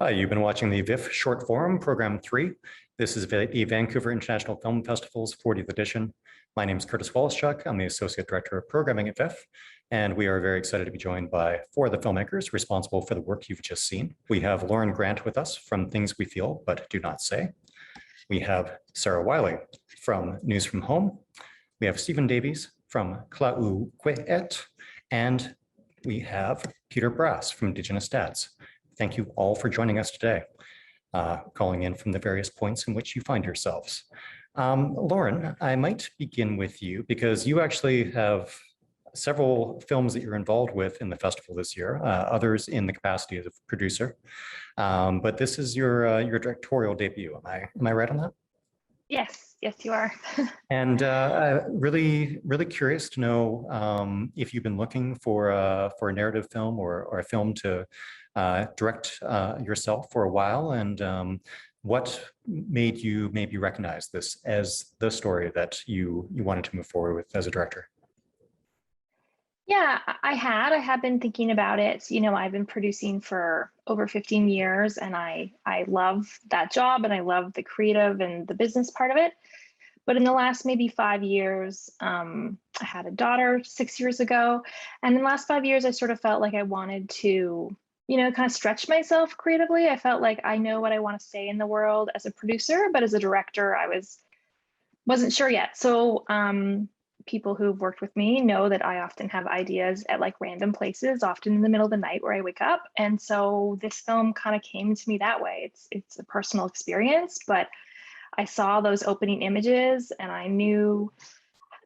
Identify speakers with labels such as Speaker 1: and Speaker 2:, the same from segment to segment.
Speaker 1: Hi, you've been watching the VIFF Short Forum, Program 3. This is the Vancouver International Film Festival's 40th edition. My name is Curtis Woloschuk. I'm the Associate Director of Programming at VIFF, and we are very excited to be joined by four of the filmmakers responsible for the work you've just seen. We have Lauren Grant with us from Things We Feel But Do Not Say. We have Sara Wylie from News from Home. We have Stephen Davies from Tla-o-qui-aht, and we have Peter Brass from Indigenous Dads. Thank you all for joining us today, calling in from the various points in which you find yourselves. Lauren, I might begin with you because you actually have several films that you're involved with in the festival this year, others in the capacity as a producer, but this is your directorial debut. Am I right on that?
Speaker 2: Yes, you are.
Speaker 1: And really curious to know if you've been looking for a narrative film or a film to direct yourself for a while, and what made you maybe recognize this as the story that you wanted to move forward with as a director?
Speaker 2: Yeah, I had been thinking about it. You know, I've been producing for over 15 years and I love that job and I love the creative and the business part of it. But in the last maybe 5 years, I had a daughter 6 years ago. And in the last 5 years, I sort of felt like I wanted to, you know, kind of stretch myself creatively. I felt like I know what I want to say in the world as a producer, but as a director, I wasn't sure yet. So people who've worked with me know that I often have ideas at like random places, often in the middle of the night where I wake up. And so this film kind of came to me that way. It's a personal experience, but I saw those opening images and I knew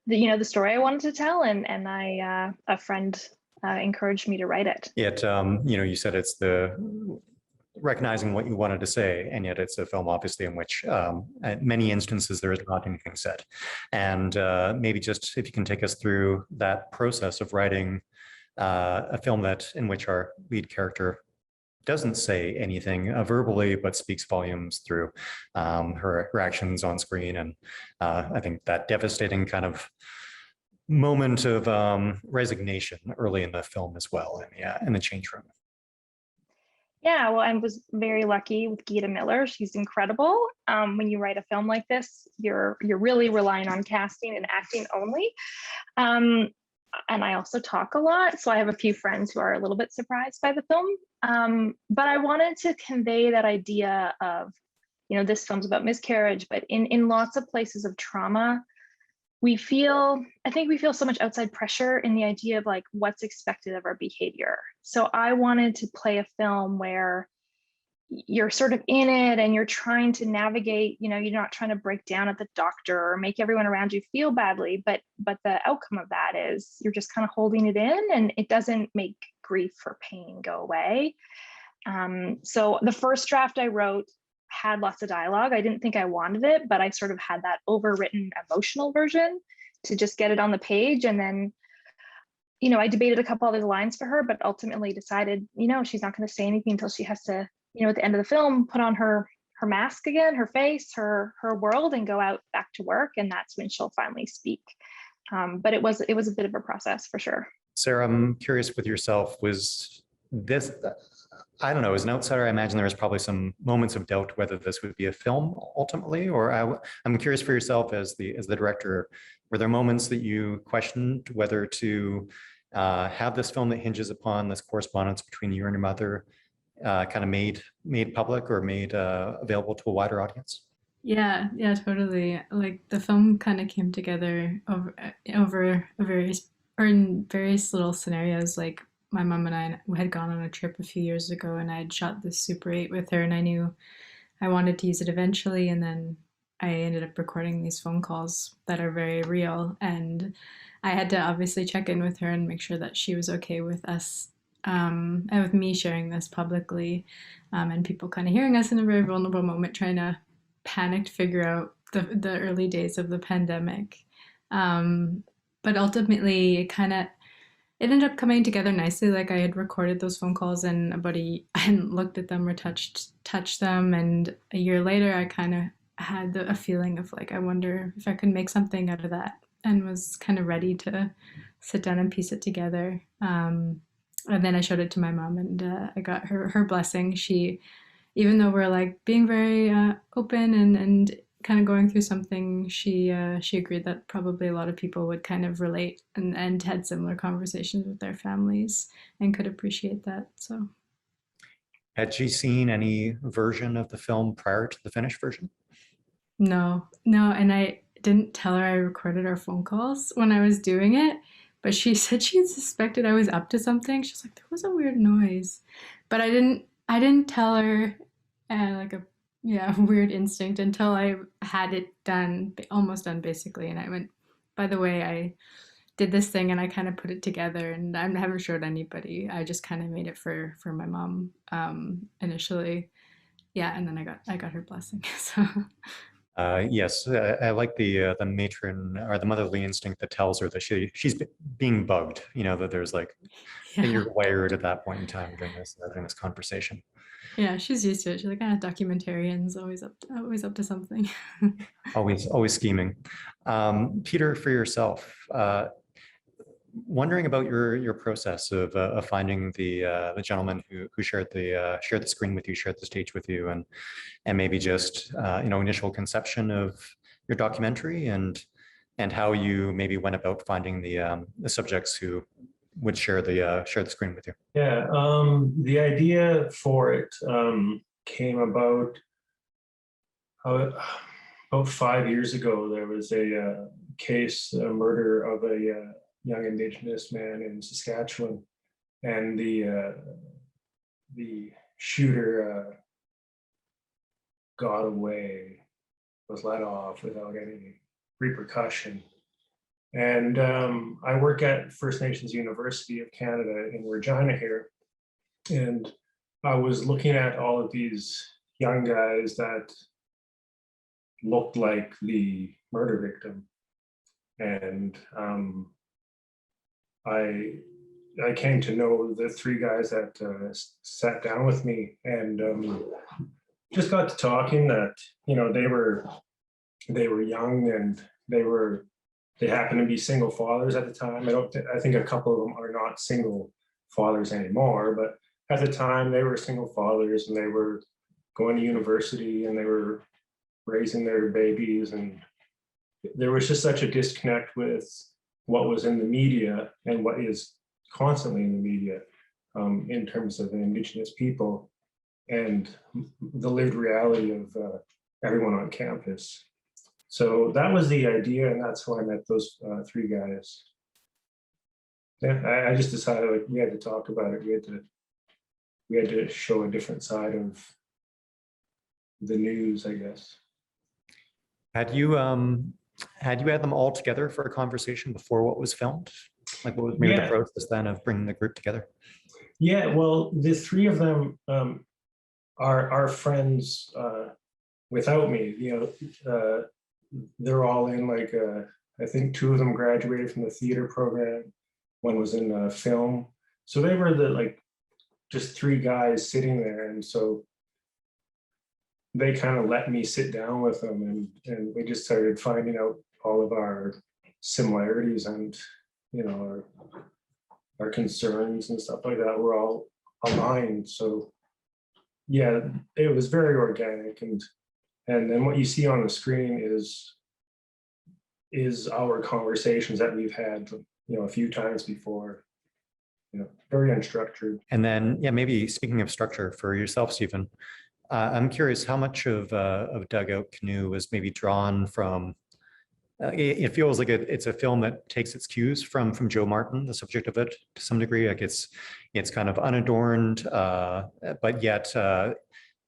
Speaker 2: the, you know, the story I wanted to tell, and a friend encouraged me to write it.
Speaker 1: Yet, you know, you said it's the recognizing what you wanted to say, and yet it's a film, obviously, in which at many instances there is not anything said. And maybe just if you can take us through that process of writing a film in which our lead character doesn't say anything verbally, but speaks volumes through her actions on screen. And I think that devastating kind of moment of resignation early in the film as well, in the change room.
Speaker 2: Yeah, well, I was very lucky with Gita Miller. She's incredible. When you write a film like this, you're really relying on casting and acting only. And I also talk a lot, so I have a few friends who are a little bit surprised by the film. But I wanted to convey that idea of, you know, this film's about miscarriage, but in lots of places of trauma, I think we feel so much outside pressure in the idea of like what's expected of our behavior. So I wanted to play a film where you're sort of in it and you're trying to navigate, you know, you're not trying to break down at the doctor or make everyone around you feel badly, but the outcome of that is you're just kind of holding it in, and it doesn't make grief or pain go away. So the first draft I wrote had lots of dialogue. I didn't think I wanted it, but I sort of had that overwritten emotional version to just get it on the page. And then, you know, I debated a couple other lines for her, but ultimately decided, you know, she's not going to say anything until she has to, you know, at the end of the film, put on her mask again, her face, her world, and go out back to work. And that's when she'll finally speak. But it was a bit of a process for sure.
Speaker 1: Sara, I'm curious with yourself, was this, I don't know, as an outsider, I imagine there was probably some moments of doubt whether this would be a film ultimately, or I'm curious for yourself as the director, were there moments that you questioned whether to have this film that hinges upon this correspondence between you and your mother kind of made public or made available to a wider audience?
Speaker 3: Yeah, totally. Like the film kind of came together over in various little scenarios. Like my mom and I had gone on a trip a few years ago, and I had shot this Super 8 with her, and I knew I wanted to use it eventually. And then I ended up recording these phone calls that are very real, and I had to obviously check in with her and make sure that she was okay with us and with me sharing this publicly, and people kind of hearing us in a very vulnerable moment, trying to panicked figure out the early days of the pandemic. But ultimately, it ended up coming together nicely. Like I had recorded those phone calls, and I hadn't looked at them or touched them. And a year later, I kind of had a feeling of like, I wonder if I could make something out of that, and was kind of ready to sit down and piece it together. And then I showed it to my mom, and I got her blessing. She, even though we're like being very open and kind of going through something, she agreed that probably a lot of people would kind of relate and had similar conversations with their families and could appreciate that. So
Speaker 1: Had she seen any version of the film prior to the finished version?
Speaker 3: no, and I didn't tell her I recorded our phone calls when I was doing it, but she said she suspected I was up to something. She was like, there was a weird noise, but I didn't tell her like a yeah weird instinct until I had it done, almost done basically, and I went, by the way, I did this thing and I kind of put it together, and I haven't showed anybody. I just kind of made it for my mom initially, yeah, and then I got her blessing. So
Speaker 1: Yes, I like the matron or the motherly instinct that tells her that she's being bugged. You know that there's like that
Speaker 3: yeah.
Speaker 1: you're wired at that point in time during this conversation.
Speaker 3: Yeah, she's used to it. She's like, ah, documentarians always up to something.
Speaker 1: Always scheming. Peter, for yourself, wondering about your process of finding the gentleman who shared the screen with you, shared the stage with you, and maybe just initial conception of your documentary and how you maybe went about finding the subjects who would share the screen with you.
Speaker 4: Yeah, the idea for it came uh, about 5 years ago. There was a case, a murder of a young Indigenous man in Saskatchewan, and the shooter got away, was let off without any repercussion. And I work at First Nations University of Canada in Regina here. And I was looking at all of these young guys that looked like the murder victim. And I came to know the three guys that sat down with me, and just got to talking that, they were young, and they happened to be single fathers at the time. I think a couple of them are not single fathers anymore, but at the time they were single fathers, and they were going to university, and they were raising their babies. And there was just such a disconnect with what was in the media and what is constantly in the media in terms of the Indigenous people and the lived reality of everyone on campus. So that was the idea, and that's how I met those three guys. Yeah, I just decided like we had to talk about it. We had to show a different side of the news, I guess.
Speaker 1: Had you had them all together for a conversation before what was filmed? Like what was maybe the process then of bringing the group together?
Speaker 4: Yeah, well, the three of them are friends without me. They're all in like I think two of them graduated from the theater program. One was in film. So they were just three guys sitting there, and so they kind of let me sit down with them, and we just started finding out all of our similarities and our concerns and stuff like that were all aligned. So yeah, it was very organic, and then what you see on the screen is our conversations that we've had a few times before, very unstructured.
Speaker 1: And then maybe speaking of structure for yourself, Stephen, I'm curious how much of Dugout Canoe was maybe drawn from. It feels like it's a film that takes its cues from Joe Martin, the subject of it, to some degree. Like it's kind of unadorned, but yet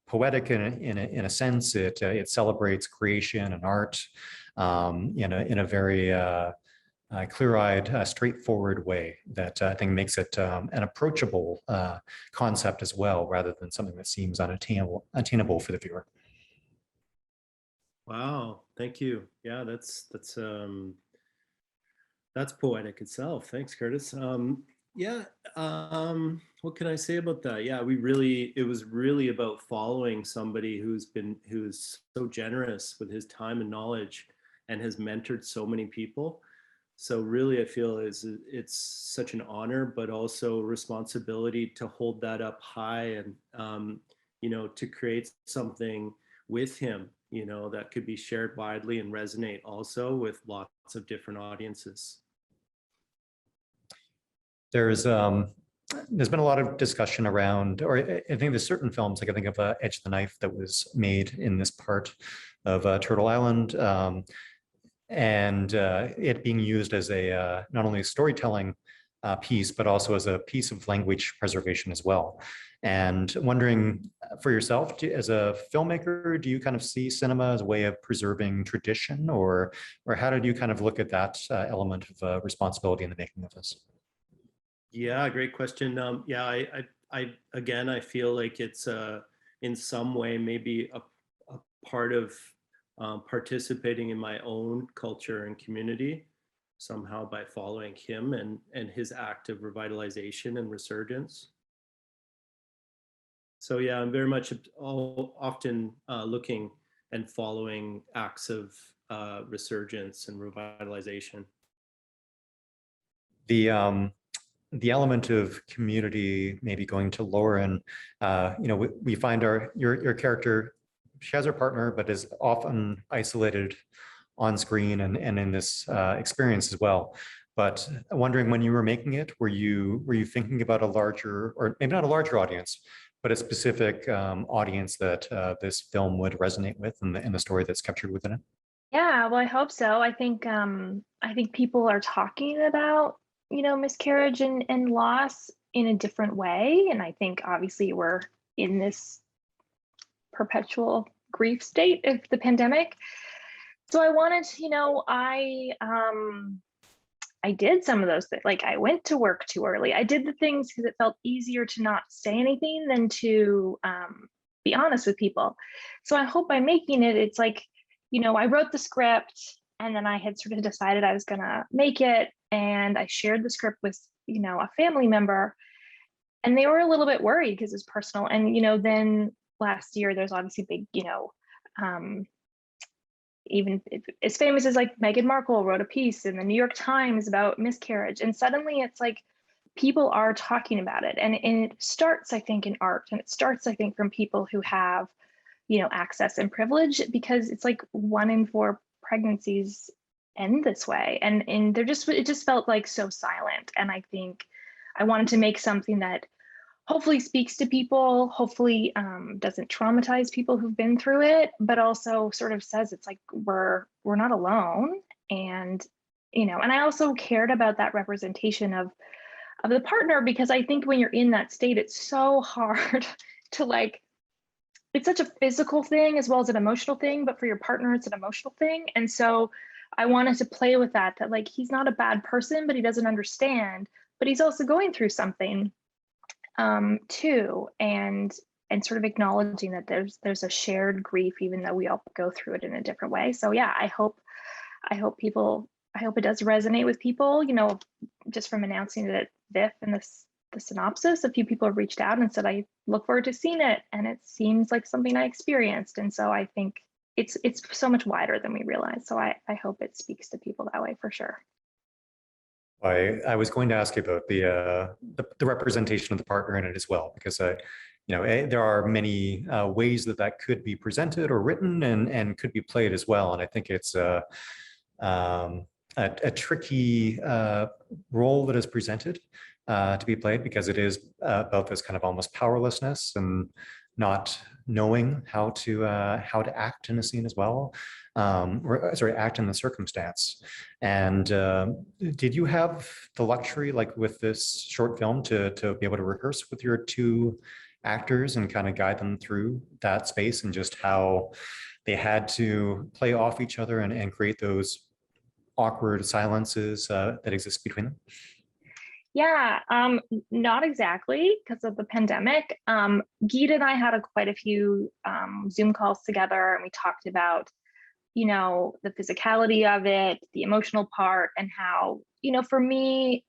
Speaker 1: poetic in a sense. It celebrates creation and art in a very clear-eyed, straightforward way that I think makes it an approachable concept as well, rather than something that seems unattainable for the viewer.
Speaker 5: Wow, thank you. Yeah, that's poetic itself. Thanks, Curtis. Yeah. What can I say about that? Yeah, it was really about following somebody who's so generous with his time and knowledge and has mentored so many people. So really, I feel it's such an honor, but also a responsibility to hold that up high and, to create something with him, that could be shared widely and resonate also with lots of different audiences.
Speaker 1: There's been a lot of discussion around, or I think there's certain films, like I think of Edge of the Knife, that was made in this part of Turtle Island, and it being used as a not only a storytelling piece, but also as a piece of language preservation as well. And wondering for yourself, as a filmmaker, do you kind of see cinema as a way of preserving tradition, or how did you kind of look at that element of responsibility in the making of this?
Speaker 5: Yeah, great question. Yeah, again, I feel like it's in some way maybe a part of participating in my own culture and community somehow by following him and his act of revitalization and resurgence. So yeah, I'm very much often looking and following acts of resurgence and revitalization.
Speaker 1: The element of community, maybe going to Lauren, we find your character, she has her partner, but is often isolated on screen and in this experience as well. But wondering, when you were making it, were you thinking about a larger, or maybe not a larger audience, but a specific audience that this film would resonate with, and the story that's captured within it?
Speaker 2: Yeah, well, I hope so. I think people are talking about, miscarriage and loss in a different way. And I think obviously we're in this perpetual grief state of the pandemic. So I wanted, I did some of those things. Like, I went to work too early. I did the things because it felt easier to not say anything than to be honest with people. So I hope by making it, it's like, I wrote the script and then I had sort of decided I was gonna make it, and I shared the script with, a family member, and they were a little bit worried because it's personal. And, then last year there's obviously big, um, even as famous as like Meghan Markle wrote a piece in the New York Times about miscarriage. And suddenly it's like people are talking about it. And it starts, I think, in art. And it starts, I think, from people who have, access and privilege, because it's like 1 in 4 pregnancies end this way. And it just felt like so silent. And I think I wanted to make something that hopefully speaks to people, hopefully doesn't traumatize people who've been through it, but also sort of says it's like we're not alone. And and I also cared about that representation of the partner, because I think when you're in that state, it's so hard to like, it's such a physical thing as well as an emotional thing, but for your partner it's an emotional thing. And so I wanted to play with that like, he's not a bad person, but he doesn't understand, but he's also going through something too, and sort of acknowledging that there's a shared grief, even though we all go through it in a different way. So yeah, I hope it does resonate with people. Just from announcing it at VIFF and the synopsis, a few people have reached out and said, I look forward to seeing it, and it seems like something I experienced. And so I think it's so much wider than we realize. So I hope it speaks to people that way for sure.
Speaker 1: I was going to ask you about the representation of the partner in it as well, because there are many ways that could be presented or written and could be played as well. And I think it's a tricky role that is presented to be played, because it is about this kind of almost powerlessness and not knowing how to act in a scene as well, act in the circumstance. And did you have the luxury, like with this short film, to be able to rehearse with your 2 actors and kind of guide them through that space, and just how they had to play off each other and create those awkward silences that exist between them?
Speaker 2: Yeah, not exactly, because of the pandemic. Geet and I had quite a few Zoom calls together, and we talked about, the physicality of it, the emotional part, and how, for me,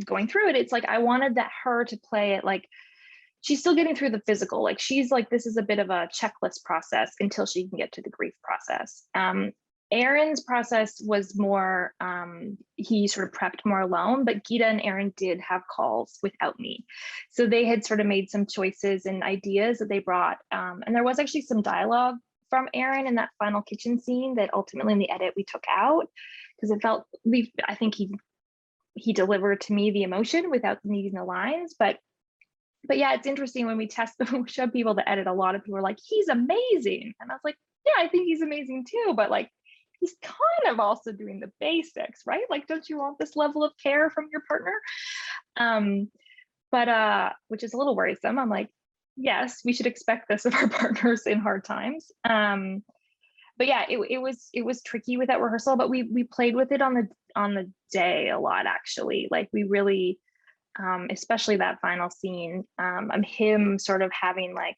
Speaker 2: going through it, it's like I wanted that her to play it like she's still getting through the physical. Like she's like, this is a bit of a checklist process until she can get to the grief process. Aaron's process was more, he sort of prepped more alone, but Geeta and Aaron did have calls without me. So they had sort of made some choices and ideas that they brought. And there was actually some dialogue from Aaron in that final kitchen scene that ultimately in the edit we took out because it felt, I think he delivered to me the emotion without needing the lines, but yeah, it's interesting when we show people the edit, a lot of people are like, he's amazing. And I was like, yeah, I think he's amazing too, but like, he's kind of also doing the basics, right? Like, don't you want this level of care from your partner? Which is a little worrisome. I'm like, yes, we should expect this of our partners in hard times. But yeah, it was tricky with that rehearsal, but we played with it on the day a lot, actually. Like we really, especially that final scene, him sort of having like,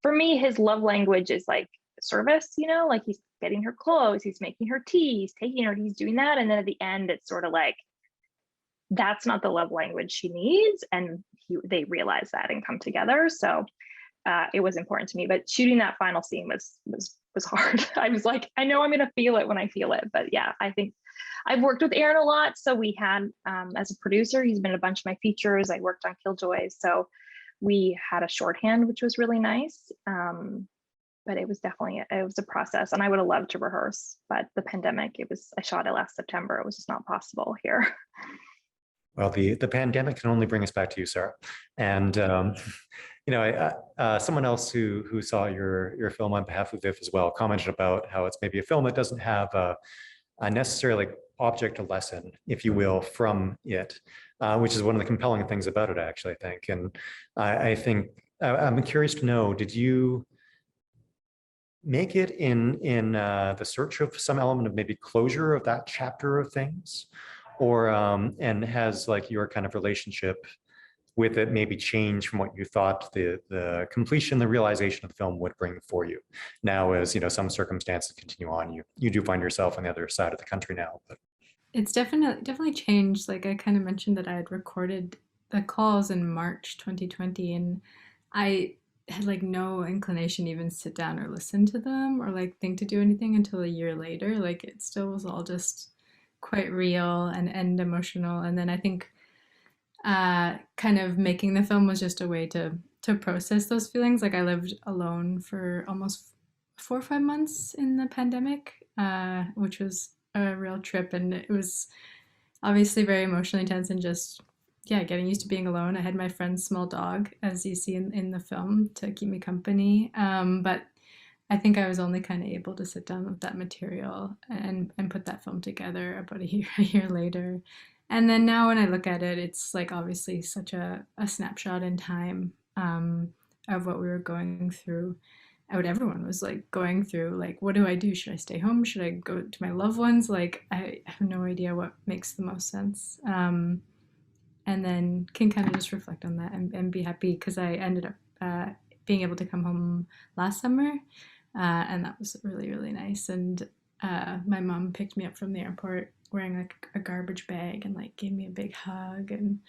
Speaker 2: for me, his love language is like service, you know, like he's getting her clothes, he's making her tea, he's taking her, he's doing that. And then at the end, it's sort of like, that's not the love language she needs. And they realize that and come together. So it was important to me, but shooting that final scene was hard. I was like, I know I'm going to feel it when I feel it. But yeah, I think I've worked with Aaron a lot. So we had, as a producer, he's been in a bunch of my features. I worked on Killjoys. So we had a shorthand, which was really nice. But it was a process, and I would have loved to rehearse, but the pandemic, I shot it last September. It was just not possible here.
Speaker 1: Well, the pandemic can only bring us back to you, Sarah. And you know, someone else who saw your film on behalf of VIFF as well commented about how it's maybe a film that doesn't have a necessarily object lesson, if you will, from it, which is one of the compelling things about it, actually, I think. And I think I'm curious to know, did you make it in the search of some element of maybe closure of that chapter of things, or and has like your kind of relationship with it maybe changed from what you thought the completion, the realization of the film would bring for you now, as you know, some circumstances continue on, you do find yourself on the other side of the country now? But
Speaker 3: it's definitely changed. Like I kind of mentioned that I had recorded the calls in March 2020, and I had like no inclination to even sit down or listen to them or like think to do anything until a year later. Like it still was all just quite real and emotional. And then I think kind of making the film was just a way to process those feelings. Like I lived alone for almost 4 or 5 months in the pandemic, which was a real trip, and it was obviously very emotionally intense and just getting used to being alone. I had my friend's small dog, as you see in the film, to keep me company. But I think I was only kind of able to sit down with that material and put that film together about a year later. And then now when I look at it, it's like obviously such a snapshot in time of what we were going through. What everyone was like going through, like, what do I do? Should I stay home? Should I go to my loved ones? Like, I have no idea what makes the most sense. And then can kind of just reflect on that and be happy, because I ended up being able to come home last summer, and that was really, really nice. And my mom picked me up from the airport wearing like a garbage bag and like gave me a big hug, and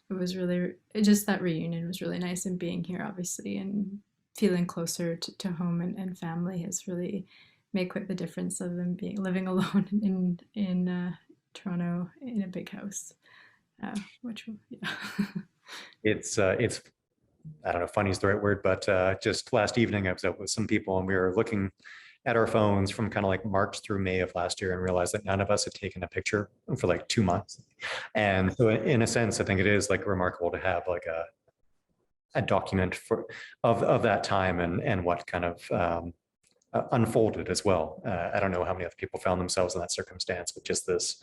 Speaker 3: it was really, just that reunion was really nice. And being here obviously and feeling closer to home and family has really made quite the difference of them living alone in Toronto in a big house. Which
Speaker 1: it's I don't know, funny is the right word, but just last evening I was out with some people and we were looking at our phones from kind of like March through May of last year and realized that none of us had taken a picture for like 2 months. And so in a sense, I think it is like remarkable to have like a document of that time and what kind of unfolded as well. I don't know how many other people found themselves in that circumstance, but just this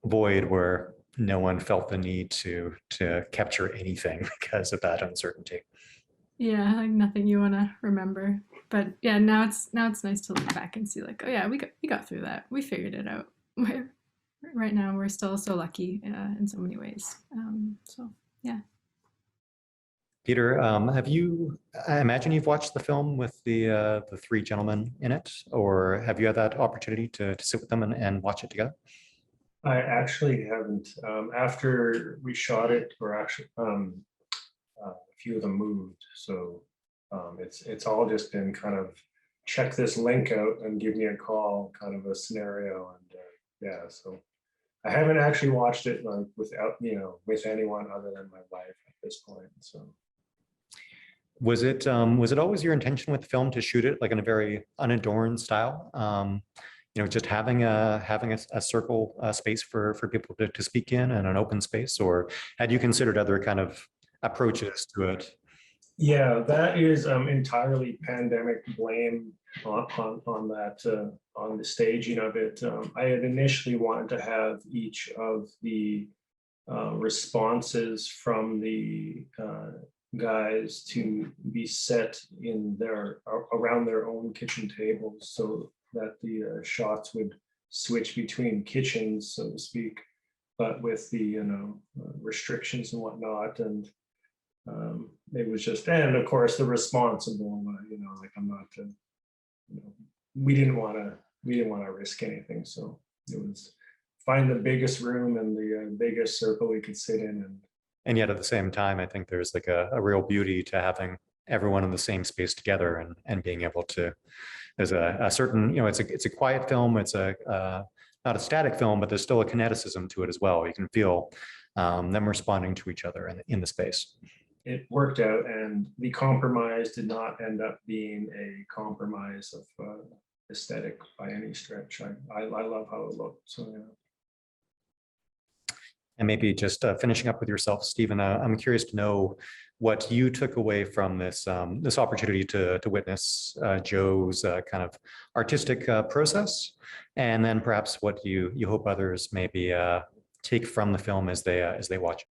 Speaker 1: void where no one felt the need to capture anything because of that uncertainty.
Speaker 3: Yeah, like nothing you want to remember. But yeah, now it's nice to look back and see like, oh yeah, we got through that. We figured it out. Right now we're still so lucky in so many ways. So yeah.
Speaker 1: Peter, I imagine you've watched the film with the 3 gentlemen in it, or have you had that opportunity to sit with them and watch it together?
Speaker 4: I actually haven't. After we shot it, or actually, a few of them moved. So it's all just been kind of check this link out and give me a call, kind of a scenario. And yeah, so I haven't actually watched it like without, with anyone other than my wife at this point. So
Speaker 1: Was it always your intention with the film to shoot it like in a very unadorned style? Just having a circle space for people to speak in and an open space, or had you considered other kind of approaches to it?
Speaker 4: yeah, that is entirely pandemic blame on that, on the staging of it. I had initially wanted to have each of the responses from the guys to be set in their around their own kitchen tables, so that the shots would switch between kitchens, so to speak, but with the restrictions and whatnot. And it was just, and of course the responsible, like I'm not, we didn't want to risk anything, so it was find the biggest room and the biggest circle we could sit in.
Speaker 1: And yet at the same time, I think there's like a real beauty to having everyone in the same space together and being able to, there's a certain, it's a quiet film. It's not a static film, but there's still a kineticism to it as well. You can feel them responding to each other in the space.
Speaker 4: It worked out, and the compromise did not end up being a compromise of aesthetic by any stretch. I love how it looked. So yeah.
Speaker 1: And maybe just finishing up with yourself, Stephen, I'm curious to know what you took away from this this opportunity to witness Joe's kind of artistic process, and then perhaps what you hope others maybe take from the film as they watch it.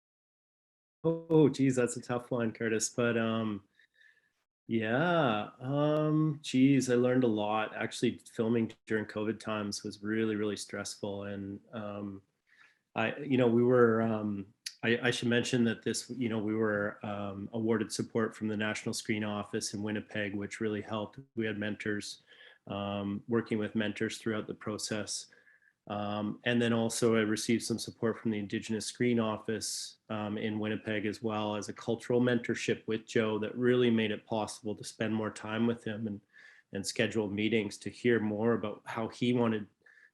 Speaker 5: Oh, geez, that's a tough one, Curtis. But yeah, geez, I learned a lot. Actually, filming during COVID times was really, really stressful. And we were, I should mention that this, we were awarded support from the National Screen Office in Winnipeg, which really helped. We had mentors, working with mentors throughout the process. And then also I received some support from the Indigenous Screen Office in Winnipeg, as well as a cultural mentorship with Joe that really made it possible to spend more time with him and schedule meetings to hear more about how he wanted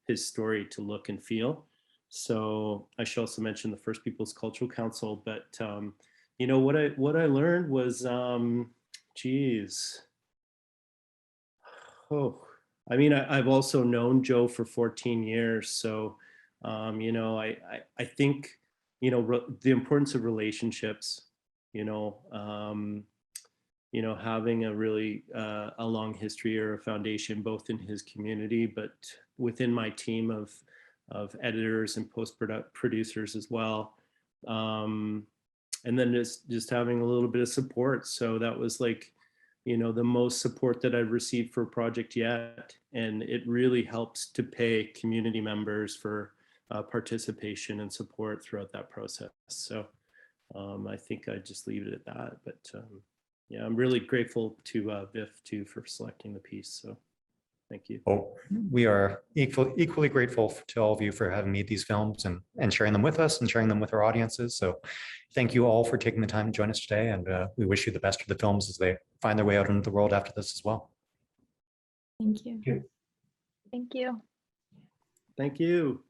Speaker 5: his story to look and feel. So I should also mention the First Peoples Cultural Council, but what I learned was, geez, oh. I mean, I've also known Joe for 14 years. So, I think, the importance of relationships, having a really, a long history or a foundation, both in his community, but within my team of editors and producers as well. And then just having a little bit of support. So that was like, the most support that I've received for a project yet. And it really helps to pay community members for participation and support throughout that process. So I think I just leave it at that. But yeah, I'm really grateful to VIFF too for selecting the piece. So thank you.
Speaker 1: Well, we are equally grateful to all of you for having made these films and sharing them with us and sharing them with our audiences. So thank you all for taking the time to join us today. And we wish you the best for the films as they find their way out into the world after this as well.
Speaker 3: Thank you.
Speaker 2: Thank you.
Speaker 5: Thank you.